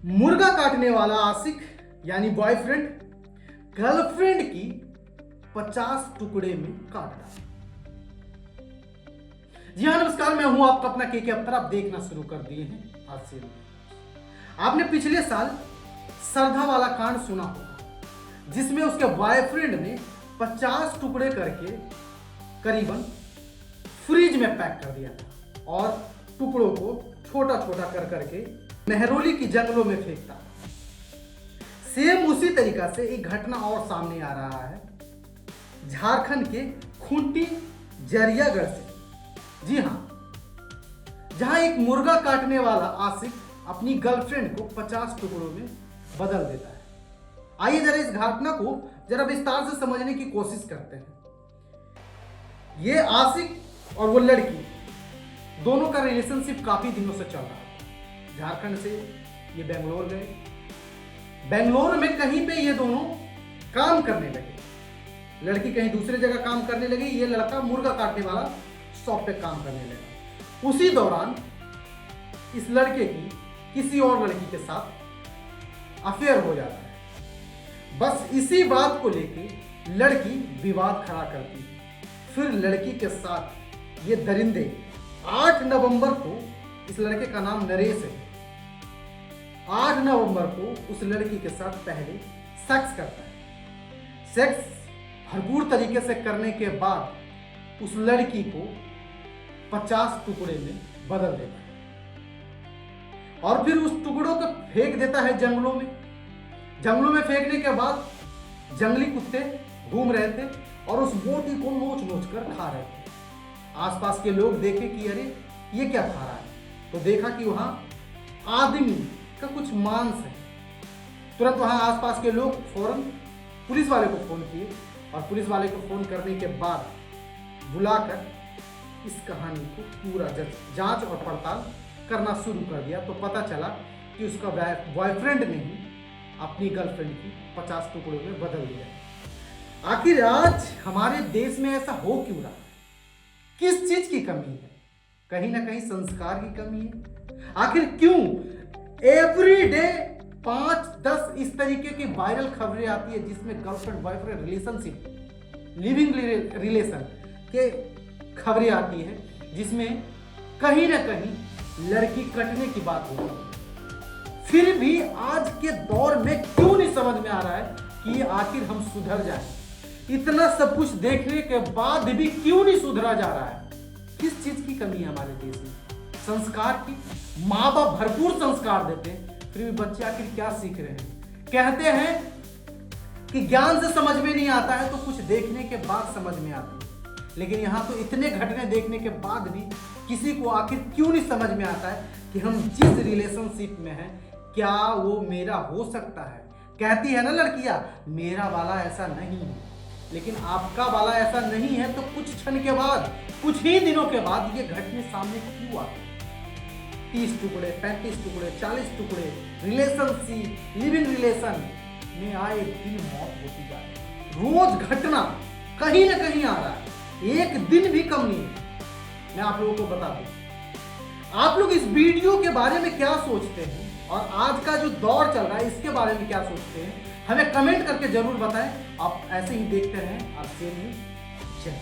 मुर्गा काटने वाला आशिक यानी बॉयफ्रेंड गर्लफ्रेंड की 50 टुकड़े में काट डाला। जी हाँ, नमस्कार, मैं हूं आपका अपना के अख्तर। आप देखना शुरू कर दिए हैं आज से। आपने पिछले साल सरधा वाला कांड सुना होगा, जिसमें उसके बॉयफ्रेंड ने 50 टुकड़े करके करीबन फ्रिज में पैक कर दिया था और टुकड़ों को छोटा छोटा कर करके मेहरौली की जंगलों में फेंकता। सेम उसी तरीका से एक घटना और सामने आ रहा है झारखंड के खूंटी जरियागढ़ से। जी हां, जहां एक मुर्गा काटने वाला आशिक अपनी गर्लफ्रेंड को 50 टुकड़ों में बदल देता है। आइए जरा इस घटना को जरा विस्तार से समझने की कोशिश करते हैं। ये आशिक और वो लड़की दोनों का रिलेशनशिप काफी दिनों से चल रहा है। झारखंड से ये बेंगलोर गए। बेंगलोर में कहीं पे ये दोनों काम करने लगे। लड़की कहीं दूसरी जगह काम करने लगी, ये लड़का मुर्गा काटने वाला शॉप पे काम करने लगा। उसी दौरान इस लड़के की किसी और लड़की के साथ अफेयर हो जाता है। बस इसी बात को लेके लड़की विवाद खड़ा करती है। फिर लड़की के साथ ये दरिंदे 8 नवंबर को, इस लड़के का नाम नरेश है, 8 नवंबर को उस लड़की के साथ पहले सेक्स करता है। सेक्स भरपूर तरीके से करने के बाद उस लड़की को 50 टुकड़े में बदल देता है और फिर उस टुकड़ों को फेंक देता है जंगलों में। जंगलों में फेंकने के बाद जंगली कुत्ते घूम रहे थे और उस बोटी को नोच नोच कर खा रहे थे। आसपास के लोग देखे कि अरे ये क्या खा रहा है, तो देखा कि वहां आदमी का कुछ मांस है। तुरंत वहां आसपास के लोग फौरन पुलिस वाले को फोन किए और पुलिस वाले को फोन करने के बाद बुलाकर इस कहानी को पूरा जांच और पड़ताल करना शुरू कर दिया। तो पता चला कि उसका बॉयफ्रेंड ने ही अपनी गर्लफ्रेंड की 50 टुकड़ों में बदल दिया। आखिर आज हमारे देश में ऐसा हो क्यों रहा है? किस चीज की कमी है? कहीं ना कहीं संस्कार की कमी है। आखिर क्यों एवरी डे 5-10 इस तरीके की वायरल खबरें आती है जिसमें girlfriend boyfriend relationship, living relation के खबरें आती है, जिसमें कहीं ना कहीं लड़की कटने की बात होती है। फिर भी आज के दौर में क्यों नहीं समझ में आ रहा है कि आखिर हम सुधर जाएं? इतना सब कुछ देखने के बाद भी क्यों नहीं सुधरा जा रहा है? किस चीज की कमी है हमारे देश में? संस्कार की। माँ बाप भरपूर संस्कार देते हैं, फिर भी बच्चे आखिर क्या सीख रहे हैं? कहते हैं कि ज्ञान से समझ में नहीं आता है, तो कुछ देखने के बाद समझ में आती है। लेकिन यहाँ तो इतने घटने देखने के बाद भी किसी को आखिर क्यों नहीं समझ में आता है कि हम जिस रिलेशनशिप में हैं क्या वो मेरा हो सकता है? कहती है ना लड़कियां, मेरा वाला ऐसा नहीं है। लेकिन आपका वाला ऐसा नहीं है तो कुछ क्षण के बाद, कुछ ही दिनों के बाद ये घटने सामने क्यों आते? 30 टुकड़े, 35 टुकड़े, 40 टुकड़े, रिलेशनशिप, लिविंग रिलेशन में आए दिन मौत होती जा रही। रोज घटना कहीं ना कहीं आ रहा है, एक दिन भी कम नहीं है। मैं आप लोगों को बता दूं, आप लोग इस वीडियो के बारे में क्या सोचते हैं और आज का जो दौर चल रहा है इसके बारे में क्या सोचते हैं, हमें कमेंट करके जरूर बताएं। आप ऐसे ही देखते रहें। आप से जय।